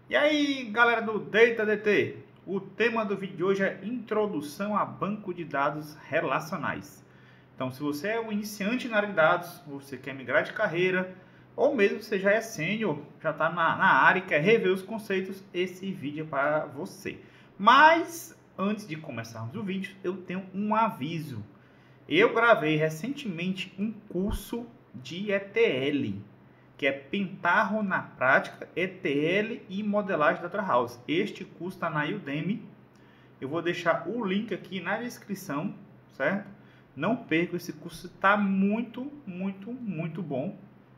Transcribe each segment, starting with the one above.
E aí, galera do DataDT, o tema do vídeo de hoje é Introdução a Banco de Dados Relacionais. Então, se você é um iniciante na área de dados, ou você quer migrar de carreira, ou mesmo você já é sênior, já está na área e quer rever os conceitos, esse vídeo é para você. Mas, antes de começarmos o vídeo, eu tenho um aviso. Eu gravei recentemente um curso de ETL, que é Pentaho na Prática, ETL e Modelagem Data House. Este curso está na Udemy. Eu vou deixar o link aqui na descrição, certo? Não perca, esse curso está muito bom,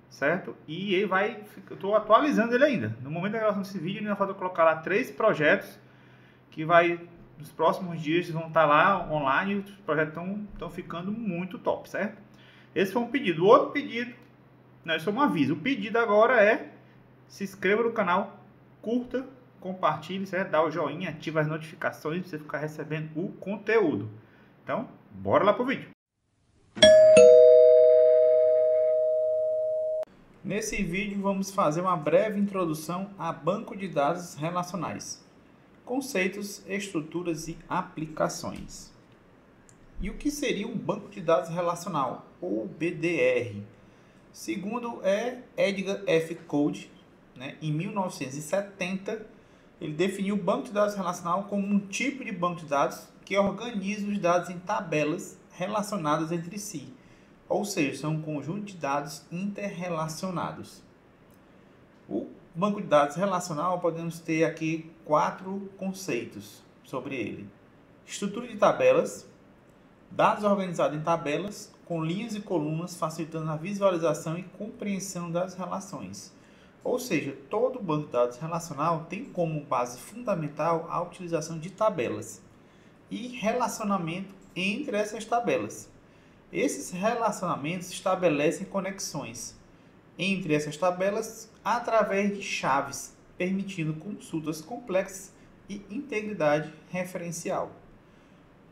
certo? E ele vai, eu estou atualizando ele ainda. No momento da gravação desse vídeo, ainda falta colocar lá 3 projetos que vai, nos próximos dias vão estar lá online. E os projetos estão ficando muito top, certo? Esse foi um pedido. O outro pedido, não, isso é um aviso. O pedido agora é: se inscreva no canal, curta, compartilhe, certo? Dá o joinha, ativa as notificações para você ficar recebendo o conteúdo. Então, bora lá pro vídeo. Nesse vídeo vamos fazer uma breve introdução a banco de dados relacionais, conceitos, estruturas e aplicações. E o que seria um banco de dados relacional, ou BDR? Segundo Edgar F. Code, em 1970, ele definiu o banco de dados relacional como um tipo de banco de dados que organiza os dados em tabelas relacionadas entre si, ou seja, são um conjunto de dados interrelacionados. O banco de dados relacional, podemos ter aqui 4 conceitos sobre ele: estrutura de tabelas, dados organizados em tabelas, com linhas e colunas, facilitando a visualização e compreensão das relações. Ou seja, todo banco de dados relacional tem como base fundamental a utilização de tabelas e relacionamento entre essas tabelas. Esses relacionamentos estabelecem conexões entre essas tabelas através de chaves, permitindo consultas complexas e integridade referencial.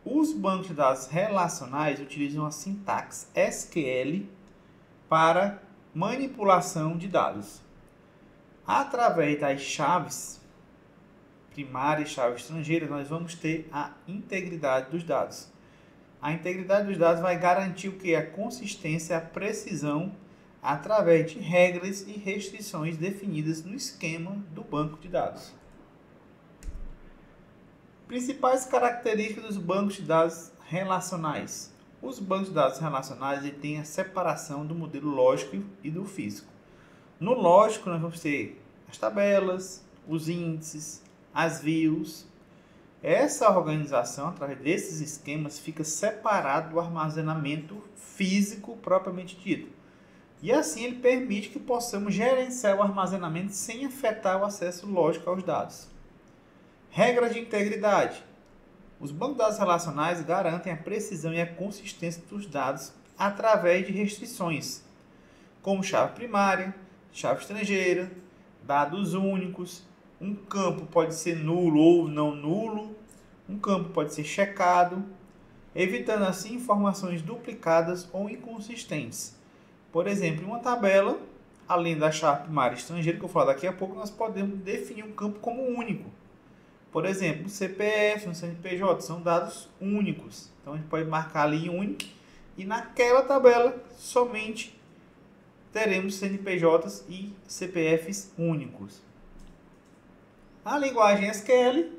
Os bancos de dados relacionais utilizam a sintaxe SQL para manipulação de dados. Através das chaves primárias e chaves estrangeiras, nós vamos ter a integridade dos dados. A integridade dos dados vai garantir o que? A consistência e a precisão através de regras e restrições definidas no esquema do banco de dados. Principais características dos bancos de dados relacionais. Os bancos de dados relacionais têm a separação do modelo lógico e do físico. No lógico, nós vamos ter as tabelas, os índices, as views. Essa organização, através desses esquemas, fica separado do armazenamento físico propriamente dito. E assim ele permite que possamos gerenciar o armazenamento sem afetar o acesso lógico aos dados. Regras de integridade. Os bancos de dados relacionais garantem a precisão e a consistência dos dados através de restrições, como chave primária, chave estrangeira, dados únicos. Um campo pode ser nulo ou não nulo. Um campo pode ser checado, evitando assim informações duplicadas ou inconsistentes. Por exemplo, em uma tabela, além da chave primária estrangeira, que eu vou falar daqui a pouco, nós podemos definir um campo como único. Por exemplo, um CPF, um CNPJ, são dados únicos. Então, a gente pode marcar ali único e naquela tabela somente teremos CNPJs e CPFs únicos. A linguagem SQL,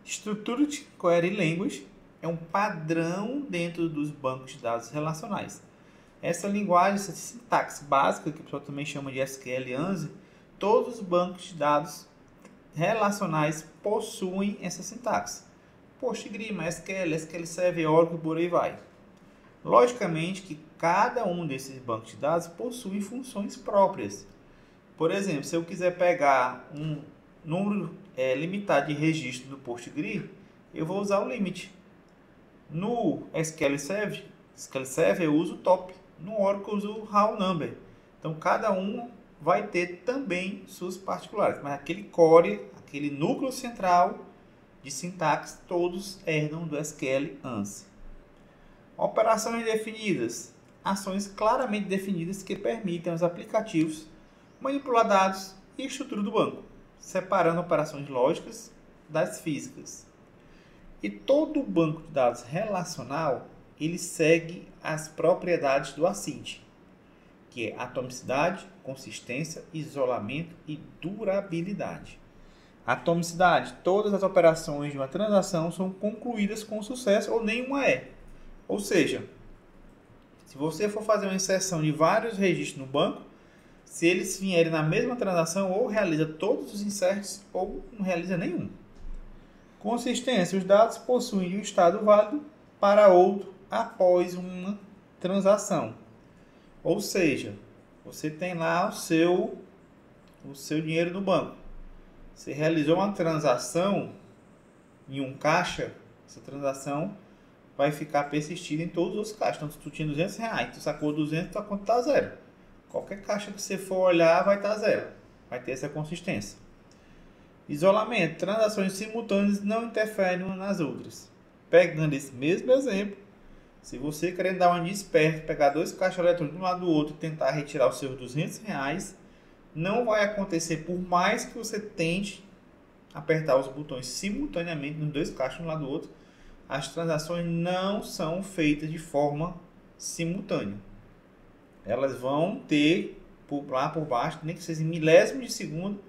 Structured Query Language, é um padrão dentro dos bancos de dados relacionais. Essa linguagem, essa sintaxe básica, que o pessoal também chama de SQL ANSI, todos os bancos de dados relacionais possuem essa sintaxe. PostgreSQL, MySQL, SQL Server, Oracle, por aí vai. Logicamente que cada um desses bancos de dados possui funções próprias. Por exemplo, se eu quiser pegar um número limitado de registro do PostgreSQL, eu vou usar o limit. No SQL Server eu uso o top. No Oracle eu uso o raw number. Então cada um vai ter também suas particularidades, mas aquele core, aquele núcleo central de sintaxe, todos herdam do SQL ANSI. Operações definidas, ações claramente definidas que permitem aos aplicativos manipular dados e estrutura do banco, separando operações lógicas das físicas. E todo banco de dados relacional, ele segue as propriedades do ACID, que é atomicidade, consistência, isolamento e durabilidade. Atomicidade: todas as operações de uma transação são concluídas com sucesso ou nenhuma é. Ou seja, se você for fazer uma inserção de vários registros no banco, se eles vierem na mesma transação, ou realiza todos os inserts ou não realiza nenhum. Consistência: os dados possuem um estado válido para outro após uma transação. Ou seja, você tem lá o seu dinheiro no banco. Você realizou uma transação em um caixa, essa transação vai ficar persistida em todos os caixas. Então, se tu tinha R$200, tu sacou 200, tua conta está zero. Qualquer caixa que você for olhar vai estar zero. Vai ter essa consistência. Isolamento: transações simultâneas não interferem umas nas outras. Pegando esse mesmo exemplo, se você querendo dar uma de esperto, pegar dois caixas eletrônicos de um lado do outro e tentar retirar os seus R$200, não vai acontecer por mais que você tente apertar os botões simultaneamente nos dois caixas de um lado do outro. As transações não são feitas de forma simultânea. Elas vão ter lá por baixo, nem que seja em milésimos de segundo,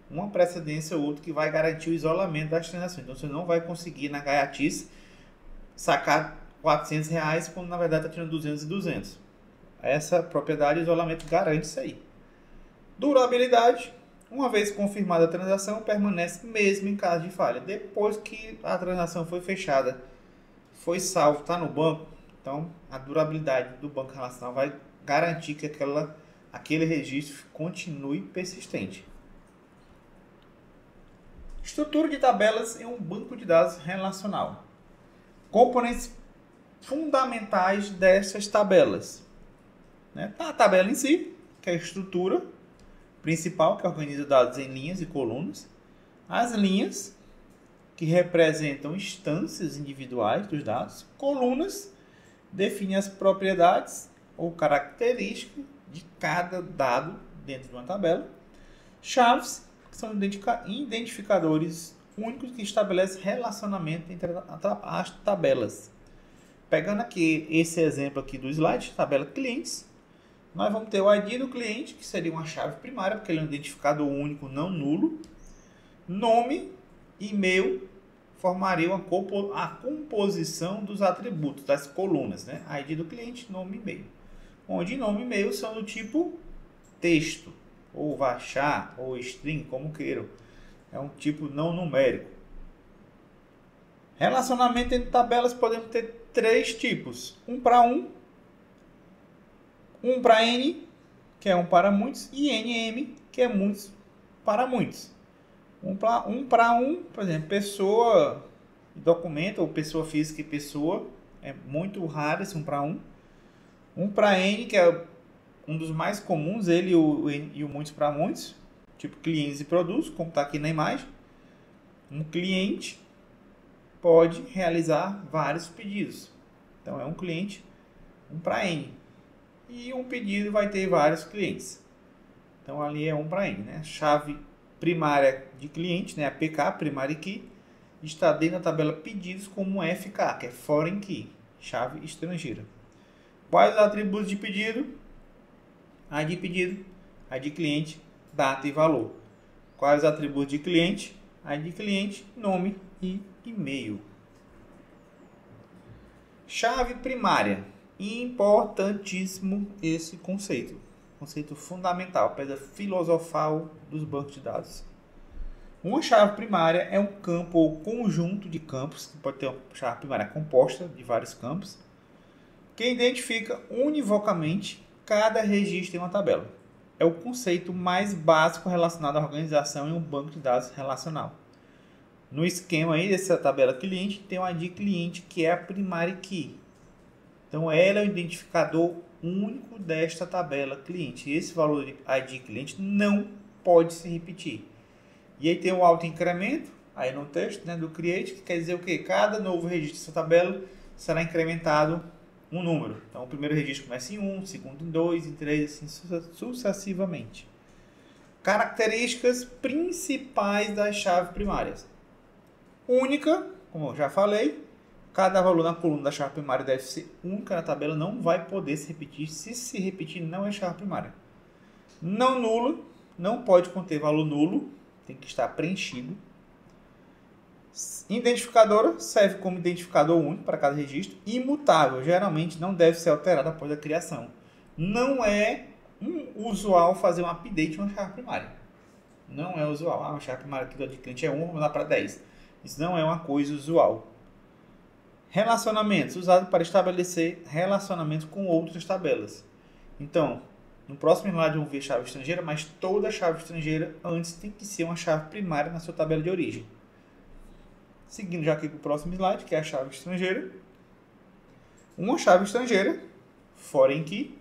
uma precedência ou outra que vai garantir o isolamento das transações. Então você não vai conseguir na gaiatice sacar R$400 quando na verdade está tirando 200 e 200. Essa propriedade de isolamento garante isso aí. Durabilidade: uma vez confirmada a transação, permanece mesmo em caso de falha. Depois que a transação foi fechada, foi salvo, está no banco, então a durabilidade do banco relacional vai garantir que aquele registro continue persistente. Estrutura de tabelas em um banco de dados relacional. Componentes fundamentais dessas tabelas. A tabela em si, que é a estrutura principal, que organiza dados em linhas e colunas. As linhas, que representam instâncias individuais dos dados. Colunas, definem as propriedades ou características de cada dado dentro de uma tabela. Chaves, que são identificadores únicos que estabelecem relacionamento entre as tabelas. Pegando aqui esse exemplo aqui do slide, tabela clientes, nós vamos ter o ID do cliente, que seria uma chave primária, porque ele é um identificador único não nulo. Nome e e-mail formariam a composição dos atributos das colunas, né? ID do cliente, nome e e-mail. Onde nome e e-mail são do tipo texto, ou varchar, ou string, como queiram. É um tipo não numérico. Relacionamento entre tabelas podemos ter três tipos: um para um para N, que é um para muitos, e NM, que é muitos para muitos. Um para um, por exemplo, pessoa e documento, ou pessoa física e pessoa, é muito raro esse um para um. Um para N, que é um dos mais comuns, ele e o muitos para muitos, tipo clientes e produtos, como está aqui na imagem. Um cliente pode realizar vários pedidos. Então é um cliente, um para N. E um pedido vai ter vários clientes. Então ali é um para N, né? Chave primária de cliente, né? A PK, Primary Key, está dentro da tabela pedidos como FK, que é Foreign Key, chave estrangeira. Quais os atributos de pedido? ID cliente, data e valor. Quais os atributos de cliente? ID cliente, nome e e-mail. Chave primária. Importantíssimo esse conceito. Conceito fundamental, pedra filosofal dos bancos de dados. Uma chave primária é um campo ou conjunto de campos, que pode ter uma chave primária composta de vários campos, que identifica univocamente cada registro em uma tabela. É o conceito mais básico relacionado à organização em um banco de dados relacional. No esquema aí dessa tabela cliente, tem o ID cliente, que é a primary key. Então, ela é o identificador único desta tabela cliente. Esse valor de ID cliente não pode se repetir. E aí tem um autoincremento, aí no texto, né, do create, que quer dizer o quê? Cada novo registro dessa tabela será incrementado um número. Então, o primeiro registro começa em 1, o segundo em 2, em 3, assim sucessivamente. Características principais das chaves primárias. Única, como eu já falei, cada valor na coluna da chave primária deve ser única na tabela, não vai poder se repetir. Se repetir, não é chave primária. Não nulo, não pode conter valor nulo, tem que estar preenchido. Identificadora, serve como identificador único para cada registro. Imutável, geralmente não deve ser alterado após a criação. Não é usual fazer um update de uma chave primária. Não é usual. A chave primária aqui do cliente é 1, vamos lá para 10. Isso não é uma coisa usual. Relacionamentos, usado para estabelecer relacionamentos com outras tabelas. Então, no próximo slide vamos ver chave estrangeira, mas toda chave estrangeira antes tem que ser uma chave primária na sua tabela de origem. Seguindo já aqui para o próximo slide, que é a chave estrangeira. Uma chave estrangeira, foreign key,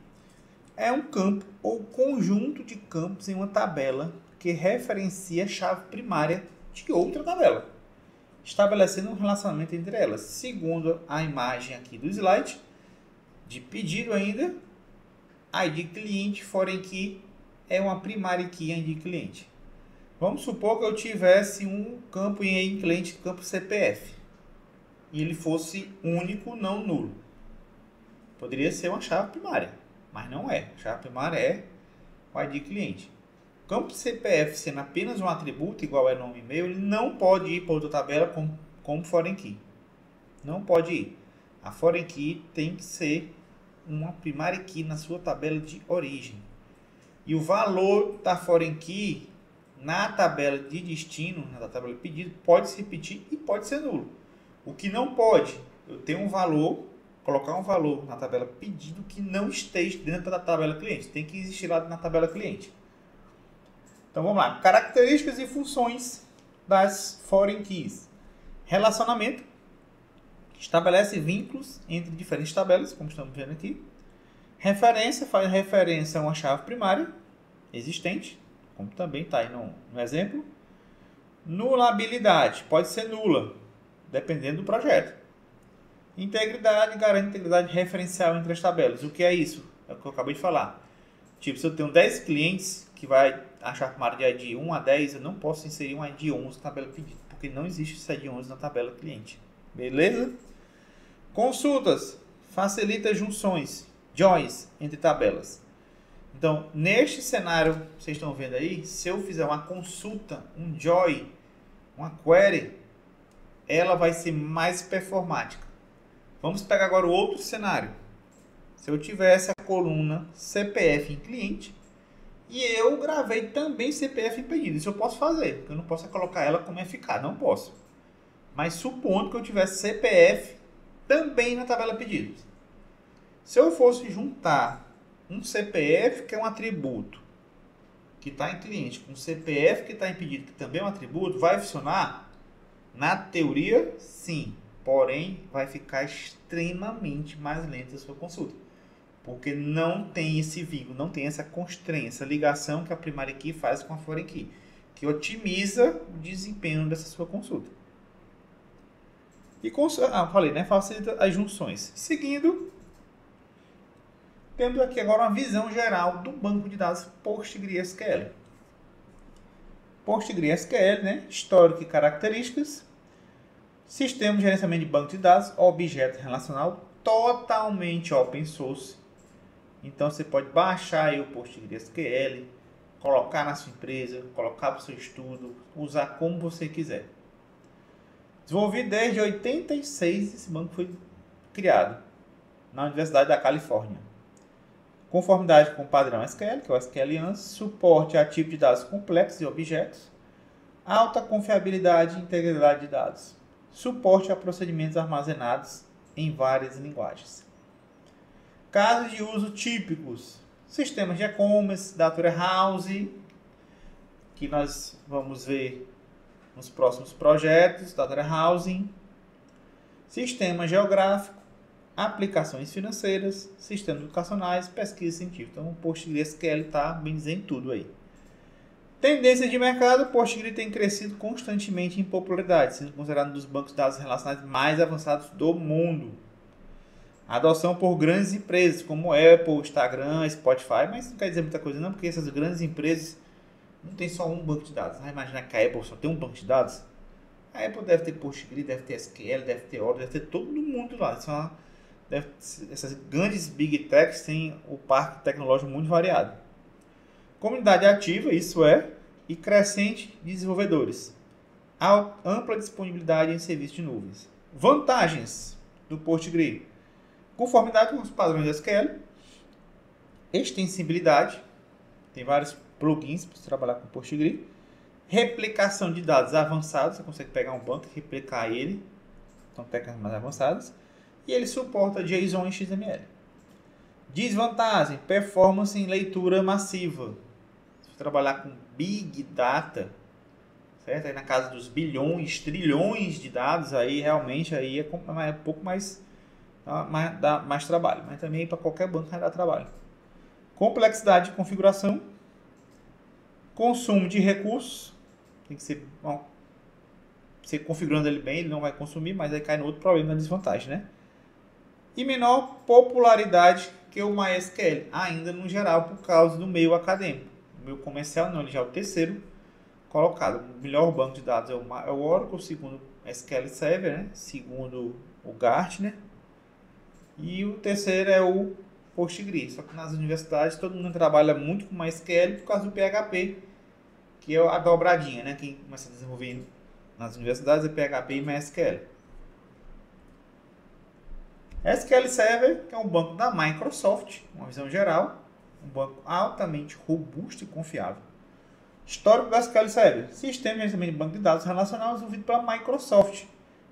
é um campo ou conjunto de campos em uma tabela que referencia a chave primária de outra tabela, estabelecendo um relacionamento entre elas. Segundo a imagem aqui do slide, de pedido ainda, ID cliente, foreign key é uma primary key ID cliente. Vamos supor que eu tivesse um campo em ID cliente, campo CPF, e ele fosse único, não nulo. Poderia ser uma chave primária, mas não é. A chave primária é o ID cliente. O campo CPF sendo apenas um atributo, igual é nome e e-mail, ele não pode ir para outra tabela como foreign key. Não pode ir. A foreign key tem que ser uma primary key na sua tabela de origem. E o valor da foreign key na tabela de destino, na tabela de pedido, pode se repetir e pode ser nulo. O que não pode, eu tenho um valor, colocar um valor na tabela pedido que não esteja dentro da tabela cliente. Tem que existir lá na tabela cliente. Então vamos lá. Características e funções das foreign keys. Relacionamento. Estabelece vínculos entre diferentes tabelas, como estamos vendo aqui. Referência, faz referência a uma chave primária existente, como também está aí no exemplo. Nulabilidade, pode ser nula, dependendo do projeto. Integridade, garante integridade referencial entre as tabelas. O que é isso? É o que eu acabei de falar. Tipo, se eu tenho 10 clientes que vai achar primária de ID 1 a 10, eu não posso inserir um ID 11 na tabela pedido, porque não existe esse ID 11 na tabela cliente. Beleza? Consultas. Facilita junções, joins, entre tabelas. Então, neste cenário, vocês estão vendo aí, se eu fizer uma consulta, um join, uma query, ela vai ser mais performática. Vamos pegar agora o outro cenário. Se eu tivesse a coluna CPF em cliente e eu gravei também CPF em pedido, isso eu posso fazer, porque eu não posso colocar ela como FK, não posso. Mas supondo que eu tivesse CPF também na tabela pedidos. Se eu fosse juntar um CPF, que é um atributo, que está em cliente, com um CPF que está em pedido, que também é um atributo, vai funcionar? Na teoria, sim. Porém, vai ficar extremamente mais lenta a sua consulta. Porque não tem esse vínculo, não tem essa constraint, essa ligação que a primary key faz com a foreign key, que otimiza o desempenho dessa sua consulta. E falei, né? Facilita as junções. Seguindo, temos aqui agora uma visão geral do banco de dados PostgreSQL. PostgreSQL, né? Histórico e características. Sistema de gerenciamento de banco de dados, objeto relacional, totalmente open source. Então você pode baixar aí o PostgreSQL, colocar na sua empresa, colocar para o seu estudo, usar como você quiser. Desenvolvido desde 86, esse banco foi criado na Universidade da Califórnia. Conformidade com o padrão SQL, que é o SQL ANSI, suporte a tipos de dados complexos e objetos, alta confiabilidade e integridade de dados, suporte a procedimentos armazenados em várias linguagens. Casos de uso típicos: sistemas de e-commerce, data warehouse, que nós vamos ver nos próximos projetos, data warehousing, sistema geográfico, aplicações financeiras, sistemas educacionais, pesquisa científica. Então o PostgreSQL está bem dizendo tudo aí. Tendências de mercado: Postgre tem crescido constantemente em popularidade, sendo considerado um dos bancos de dados relacionais mais avançados do mundo. Adoção por grandes empresas como Apple, Instagram, Spotify, mas não quer dizer muita coisa não, porque essas grandes empresas não tem só um banco de dados. Vai imaginar que a Apple só tem um banco de dados? A Apple deve ter PostgreSQL, deve ter SQL, deve ter Oracle, deve ter todo mundo lá. Essas grandes Big Techs têm o parque tecnológico muito variado. Comunidade ativa, isso é, e crescente de desenvolvedores. Ampla disponibilidade em serviços de nuvens. Vantagens do PostgreSQL. Conformidade com os padrões de SQL. Extensibilidade. Tem vários plugins para você trabalhar com PostgreSQL. Replicação de dados avançados. Você consegue pegar um banco e replicar ele. São técnicas mais avançadas. E ele suporta JSON e XML. Desvantagem. Performance em leitura massiva. Se você trabalhar com Big Data, certo? Aí na casa dos bilhões, trilhões de dados, aí realmente aí é um pouco mais, dá mais trabalho. Mas também para qualquer banco vai dar trabalho. Complexidade de configuração. Consumo de recursos. Tem que ser, você configurando ele bem, ele não vai consumir, mas aí cai no outro problema da desvantagem, né? E menor popularidade que o MySQL, ainda no geral, por causa do meio acadêmico. O meio comercial não, ele já é o terceiro colocado. O melhor banco de dados é o Oracle, segundo o SQL Server, né? Segundo o Gartner. E o terceiro é o PostgreSQL. Só que nas universidades todo mundo trabalha muito com MySQL por causa do PHP, que é a dobradinha, né? Quem começa a desenvolver nas universidades é PHP e MySQL. SQL Server, que é um banco da Microsoft, uma visão geral, um banco altamente robusto e confiável. Histórico do SQL Server, sistema de gerenciamento de banco de dados relacional desenvolvido pela Microsoft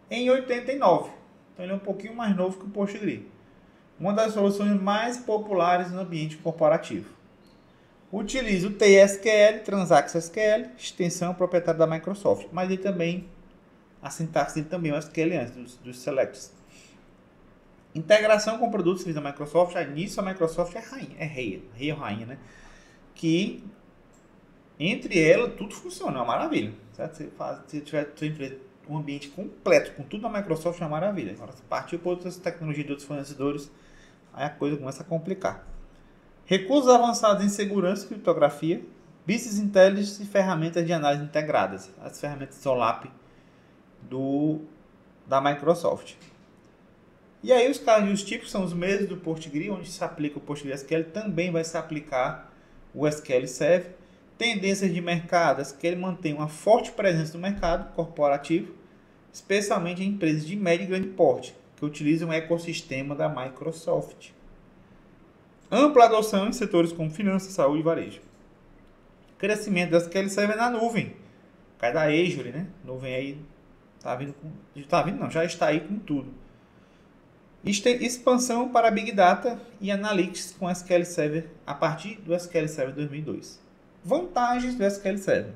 em 89. Então ele é um pouquinho mais novo que o PostgreSQL. Uma das soluções mais populares no ambiente corporativo. Utiliza o TSQL, Transact SQL, extensão proprietária da Microsoft, mas ele também, a sintaxe dele também é o SQL antes dos selects. Integração com produtos da Microsoft, nisso a Microsoft é rainha, rei ou rainha, né? Que entre elas tudo funciona, é uma maravilha. Certo? Se tiver um ambiente completo com tudo da Microsoft é uma maravilha. Agora se partir para outras tecnologias de outros fornecedores, aí a coisa começa a complicar. Recursos avançados em segurança e criptografia, business intelligence e ferramentas de análise integradas, as ferramentas SOLAP da Microsoft. E aí os tipos são os mesmos do PostgreSQL, onde se aplica o PostgreSQL, também vai se aplicar o SQL Server. Tendências de mercado, SQL mantém uma forte presença no mercado corporativo, especialmente em empresas de médio e grande porte, que utilizam o ecossistema da Microsoft. Ampla adoção em setores como finanças, saúde e varejo. Crescimento do SQL Server na nuvem. Cai da Azure, né? Nuvem aí já está aí com tudo. Expansão para Big Data e Analytics com SQL Server a partir do SQL Server 2002. Vantagens do SQL Server.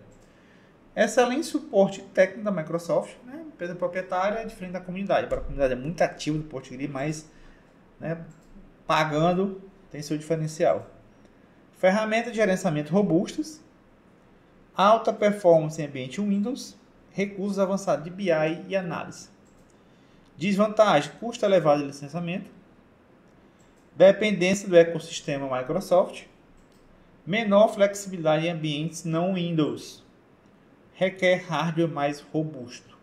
Excelente suporte técnico da Microsoft, né? Empresa proprietária é diferente da comunidade. A comunidade é muito ativa do PostgreSQL, mas né, pagando tem seu diferencial. Ferramentas de gerenciamento robustas, alta performance em ambiente Windows, recursos avançados de BI e análise. Desvantagem, custo elevado de licenciamento, dependência do ecossistema Microsoft, menor flexibilidade em ambientes não Windows, requer hardware mais robusto.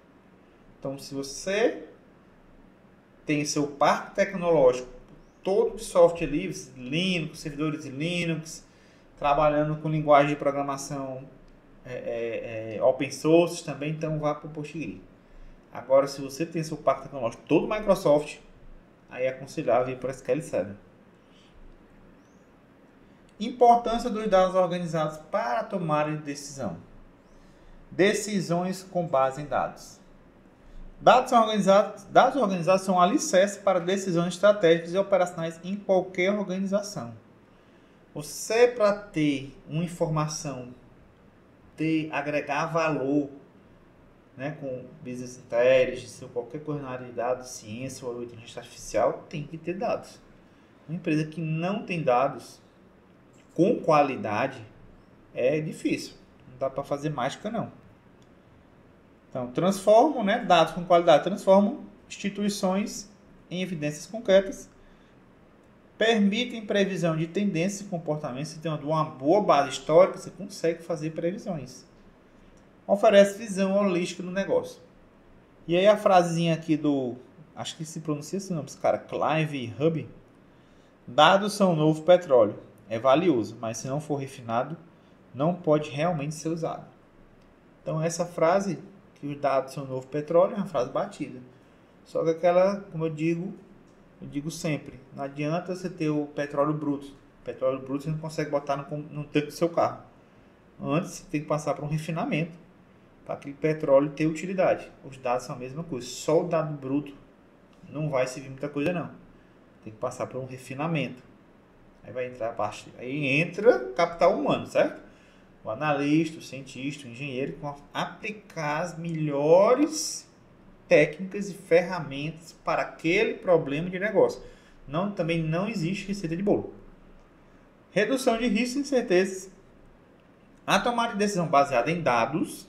Então, se você tem seu parque tecnológico todo de software livre, Linux, servidores de Linux, trabalhando com linguagem de programação open source também, então vá para o PostgreSQL. Agora, se você tem seu parque tecnológico todo Microsoft, aí é aconselhável ir para o SQL Server. Importância dos dados organizados para tomar decisão. Decisões com base em dados. Dados organizados são alicerces para decisões estratégicas e operacionais em qualquer organização. Você, para ter uma informação, agregar valor, né, com business intelligence ou qualquer coisa na área de dados, ciência ou inteligência artificial, tem que ter dados. Uma empresa que não tem dados com qualidade é difícil. Não dá para fazer mágica, não. Então, transformam, né, dados com qualidade, transformam instituições em evidências concretas, permitem previsão de tendências e comportamentos. Você tem uma boa base histórica, você consegue fazer previsões. Oferece visão holística no negócio. E aí a frasezinha aqui do, acho que se pronuncia esse nome, esse cara, Clive Hub. Dados são o novo petróleo. É valioso, mas se não for refinado, não pode realmente ser usado. Então essa frase, que os dados são o novo petróleo, é uma frase batida. Só que aquela, como eu digo sempre, não adianta você ter o petróleo bruto. O petróleo bruto você não consegue botar no tanque do seu carro. Antes você tem que passar por um refinamento para aquele petróleo ter utilidade. Os dados são a mesma coisa. Só o dado bruto não vai servir muita coisa não. Tem que passar por um refinamento. Aí vai entrar a parte. Aí entra capital humano, certo? O analista, o cientista, o engenheiro, que vão aplicar as melhores técnicas e ferramentas para aquele problema de negócio. Também não existe receita de bolo. Redução de riscos e incertezas. A tomada de decisão baseada em dados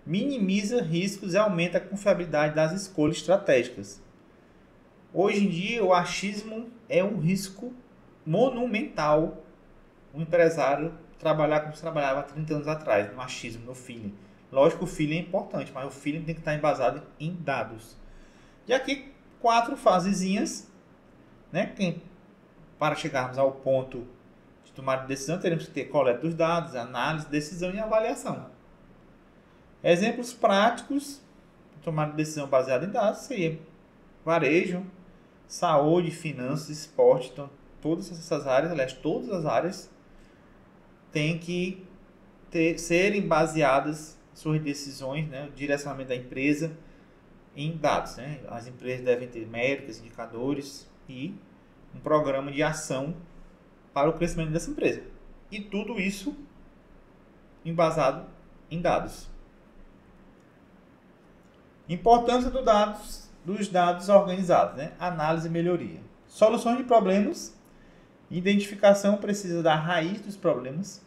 minimiza riscos e aumenta a confiabilidade das escolhas estratégicas. Hoje em dia, o achismo é um risco monumental. O empresário trabalhar como se trabalhava há 30 anos atrás, no achismo, no feeling. Lógico que o feeling é importante, mas o feeling tem que estar embasado em dados. E aqui, 4 fasezinhas, né? Para chegarmos ao ponto de tomar decisão, teremos que ter coleta dos dados, análise, decisão e avaliação. Exemplos práticos de tomar decisão baseada em dados seria varejo, saúde, finanças, esporte. Então, todas essas áreas, aliás, todas as áreas têm que serem baseadas suas decisões, né, o direcionamento da empresa em dados, né? As empresas devem ter métricas, indicadores e um programa de ação para o crescimento dessa empresa. E tudo isso embasado em dados. Importância dos dados organizados, né? Análise e melhoria. Soluções de problemas. Identificação precisa da raiz dos problemas.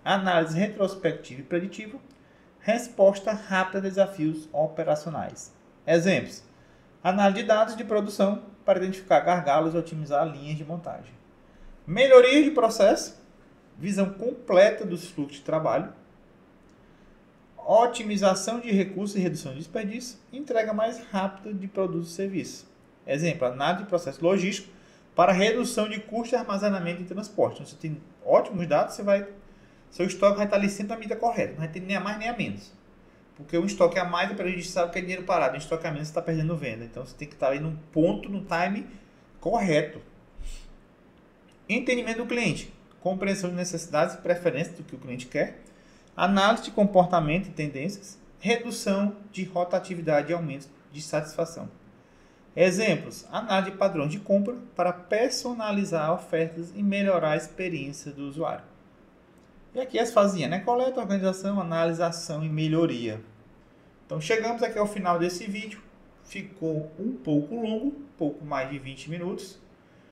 Análise retrospectiva e preditiva. Resposta rápida a desafios operacionais. Exemplos. Análise de dados de produção para identificar gargalos e otimizar linhas de montagem. Melhoria de processo. Visão completa dos fluxos de trabalho. Otimização de recursos e redução de desperdício. Entrega mais rápida de produtos e serviços. Exemplo. Análise de processo logístico para redução de custo de armazenamento e transporte. Então, você tem ótimos dados, seu estoque vai estar ali sempre na medida correta. Não vai ter nem a mais nem a menos. Porque um estoque a mais é prejudicial, que é dinheiro parado. Um estoque a menos você está perdendo venda. Então, você tem que estar ali num ponto, no time correto. Entendimento do cliente. Compreensão de necessidades e preferências do que o cliente quer. Análise de comportamento e tendências. Redução de rotatividade e aumento de satisfação. Exemplos. Análise de padrões de compra para personalizar ofertas e melhorar a experiência do usuário. E aqui as fazinhas, né? Coleta, organização, análise, ação e melhoria. Então chegamos aqui ao final desse vídeo. Ficou um pouco longo, pouco mais de 20 minutos.